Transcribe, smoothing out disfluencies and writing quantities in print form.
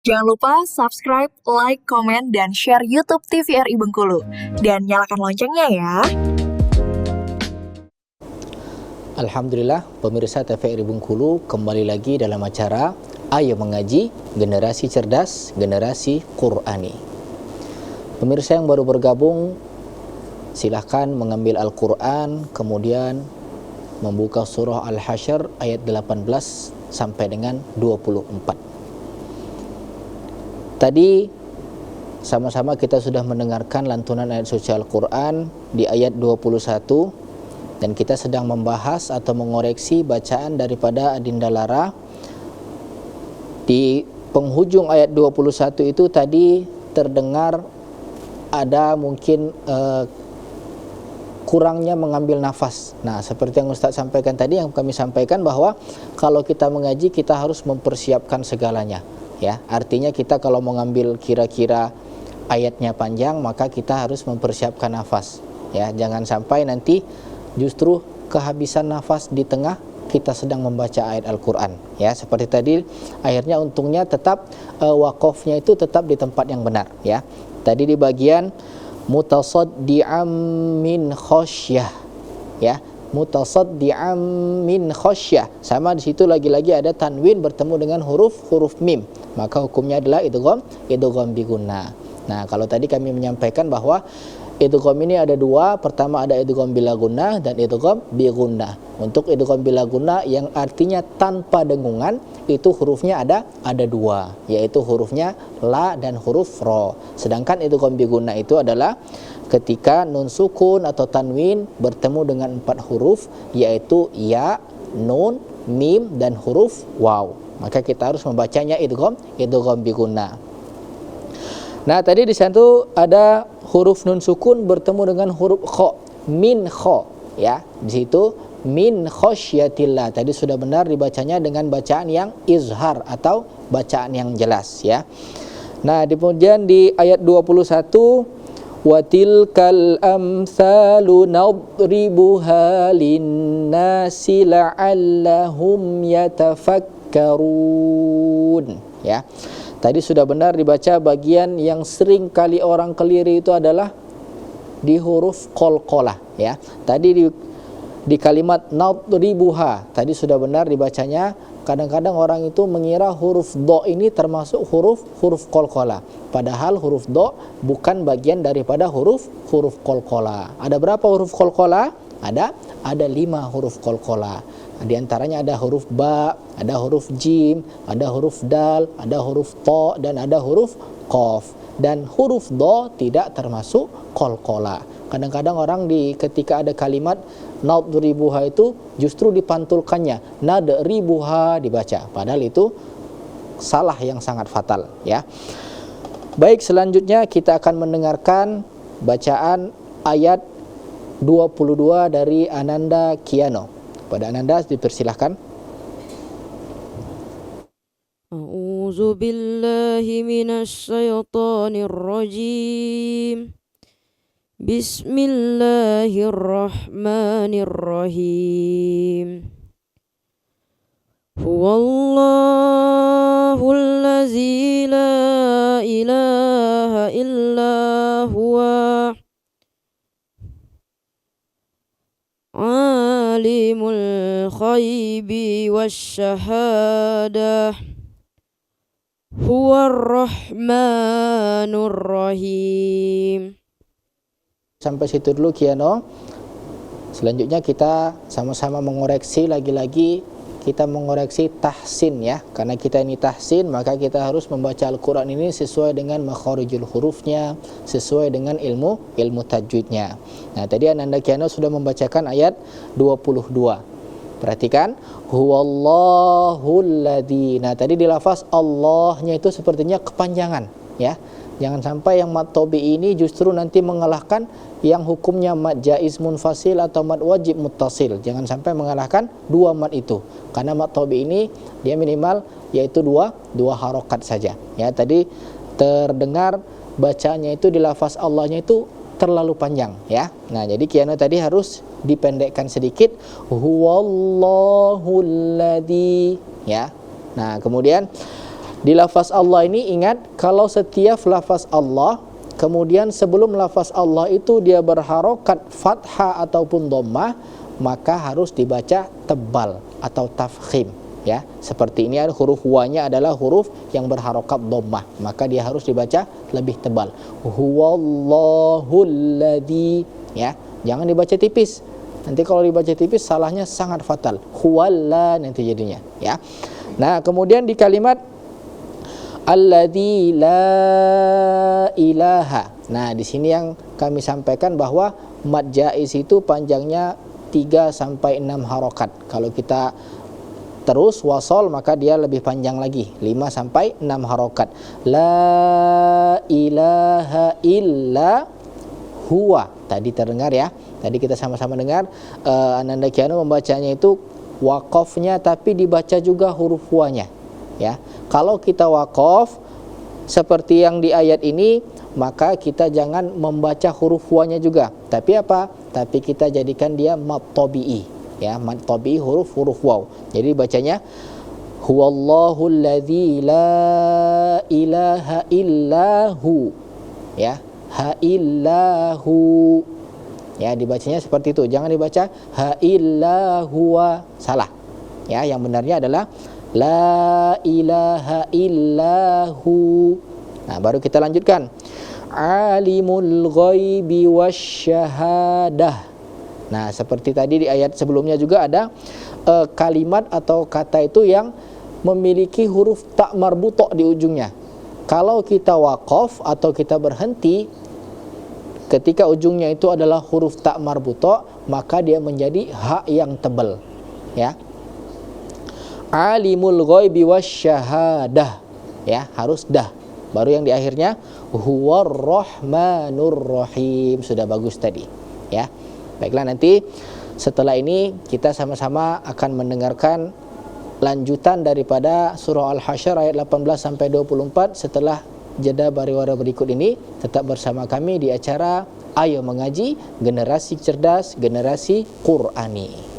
Jangan lupa subscribe, like, komen, dan share YouTube TVRI Bengkulu. Dan nyalakan loncengnya ya. Alhamdulillah, pemirsa TVRI Bengkulu kembali lagi dalam acara Ayo Mengaji, Generasi Cerdas, Generasi Qur'ani. Pemirsa yang baru bergabung, silahkan mengambil Al-Quran, kemudian membuka surah Al-Hasyr ayat 18 sampai dengan 24. Tadi sama-sama kita sudah mendengarkan lantunan ayat suci Al-Quran di ayat 21, dan kita sedang membahas atau mengoreksi bacaan daripada Adinda Lara. Di penghujung ayat 21 itu tadi terdengar ada mungkin kurangnya mengambil nafas. Nah, seperti yang Ustaz sampaikan tadi, yang kami sampaikan bahwa kalau kita mengaji kita harus mempersiapkan segalanya. Ya, artinya kita kalau mengambil kira-kira ayatnya panjang, maka kita harus mempersiapkan nafas. Ya, jangan sampai nanti justru kehabisan nafas di tengah kita sedang membaca ayat Al-Quran. Ya, seperti tadi, akhirnya untungnya tetap wakofnya itu tetap di tempat yang benar. Ya, tadi di bagian mutasaddi'am min khasyah. Ya, mutasaddi'am min khasyah. Sama di situ lagi-lagi ada tanwin bertemu dengan huruf mim. Maka hukumnya adalah idgham bi gunnah. Nah, kalau tadi kami menyampaikan bahwa idgham ini ada dua. Pertama ada idgham bila gunnah dan idgham bi gunnah. Untuk idgham bila gunnah yang artinya tanpa dengungan, itu hurufnya ada dua, yaitu hurufnya la dan huruf ro. Sedangkan idgham bi gunnah itu adalah ketika nun sukun atau tanwin bertemu dengan 4 huruf, yaitu ya, nun, mim, dan huruf waw. Maka kita harus membacanya idgham bi gunnah. Nah, tadi di situ ada huruf nun sukun bertemu dengan huruf kha, min kha, ya. Di situ min khasyatillah. Tadi sudah benar dibacanya dengan bacaan yang izhar atau bacaan yang jelas, ya. Nah, kemudian di ayat 21, wa tilkal amsalu nadribuha linnasi la'allahum yatafakkarun. Ya, tadi sudah benar dibaca bagian yang sering kali orang keliru itu adalah di huruf qalqalah. Ya, tadi di kalimat nadribuha tadi sudah benar dibacanya. Kadang-kadang orang itu mengira huruf do ini termasuk huruf qalqalah, padahal huruf do bukan bagian daripada huruf qalqalah. Ada berapa huruf qalqalah? Ada 5 huruf qalqalah. Di antaranya ada huruf ba, ada huruf jim, ada huruf dal, ada huruf to, dan ada huruf qaf. Dan huruf do tidak termasuk qalqalah. Kadang-kadang orang ketika ada kalimat nadribuha itu justru dipantulkannya nadribuha dibaca, padahal itu salah yang sangat fatal, ya. Baik, selanjutnya kita akan mendengarkan bacaan ayat 22 dari Ananda Kiano. Pada Ananda dipersilahkan. A'udzu billahi minasy syaithanir rajim. Bismillahirrahmanirrahim. Huwallahul ladzi la ilaha illa huwa alimul ghaibi wasyahadah huwar rahmanur rahim. Sampai situ dulu Kiano. Selanjutnya kita sama-sama mengoreksi lagi-lagi, kita mengoreksi tahsin, ya. Karena kita ini tahsin, maka kita harus membaca Al-Quran ini sesuai dengan makharijul hurufnya, sesuai dengan ilmu tajwidnya. Nah, tadi Ananda Kiano sudah membacakan ayat 22. Perhatikan, huwallahul ladzi. Nah, tadi di lafaz Allahnya itu sepertinya kepanjangan, ya. Jangan sampai yang mad tobi ini justru nanti mengalahkan yang hukumnya mad jaiz munfasil atau mad wajib muttasil. Jangan sampai mengalahkan dua mad itu. Karena mad tobi ini dia minimal yaitu dua harokat saja. Ya, tadi terdengar bacanya itu di lafaz Allahnya itu terlalu panjang, ya. Nah, jadi Kiano tadi harus dipendekkan sedikit. Huwallahul ladzi, ya. Nah, kemudian Di lafaz Allah ini ingat, kalau setiap lafaz Allah kemudian sebelum lafaz Allah itu dia berharokat fathah ataupun dhammah, maka harus dibaca tebal atau tafkhim, ya. Seperti ini ada huruf huwanya adalah huruf yang berharokat dhammah, maka dia harus dibaca lebih tebal. Huwallahul ladzi, ya. Jangan dibaca tipis. Nanti kalau dibaca tipis salahnya sangat fatal. Huwalla nanti jadinya, ya. Nah, kemudian di kalimat alladzi la ilaha. Nah, di sini yang kami sampaikan bahwa mad jaiz itu panjangnya 3 sampai 6 harokat. Kalau kita terus wasol maka dia lebih panjang lagi, 5 sampai 6 harokat. La ilaha illa huwa. Tadi terdengar ya. Tadi kita sama-sama dengar Ananda Kiano membacanya itu waqafnya tapi dibaca juga huruf huwanya, ya. Kalau kita waqaf seperti yang di ayat ini, maka kita jangan membaca huruf huwanya juga. Tapi apa? Tapi kita jadikan dia mad tabi'i, ya, mad tabi'i huruf waw. Jadi bacanya huwallahul ladzi la ilaha illahu, ya, ha illahu. Ya, dibacanya seperti itu. Jangan dibaca ha illa huwa, salah. Ya, yang benarnya adalah la ilaha illahu. Nah, baru kita lanjutkan. Alimul ghaibi wasyahadah. Nah, seperti tadi di ayat sebelumnya juga ada kalimat atau kata itu yang memiliki huruf tak marbuto di ujungnya. Kalau kita waqaf atau kita berhenti ketika ujungnya itu adalah huruf tak marbuto, maka dia menjadi ha yang tebal, ya. Alimul ghaibi wasyahadah, ya, harus dah. Baru yang di akhirnya huwar rahmanur rahim. Sudah bagus tadi, ya. Baiklah, nanti setelah ini kita sama-sama akan mendengarkan lanjutan daripada surah Al-Hasyr ayat 18 sampai 24 setelah jeda pariwara berikut ini. Tetap bersama kami di acara Ayo Mengaji, Generasi Cerdas, Generasi Qur'ani.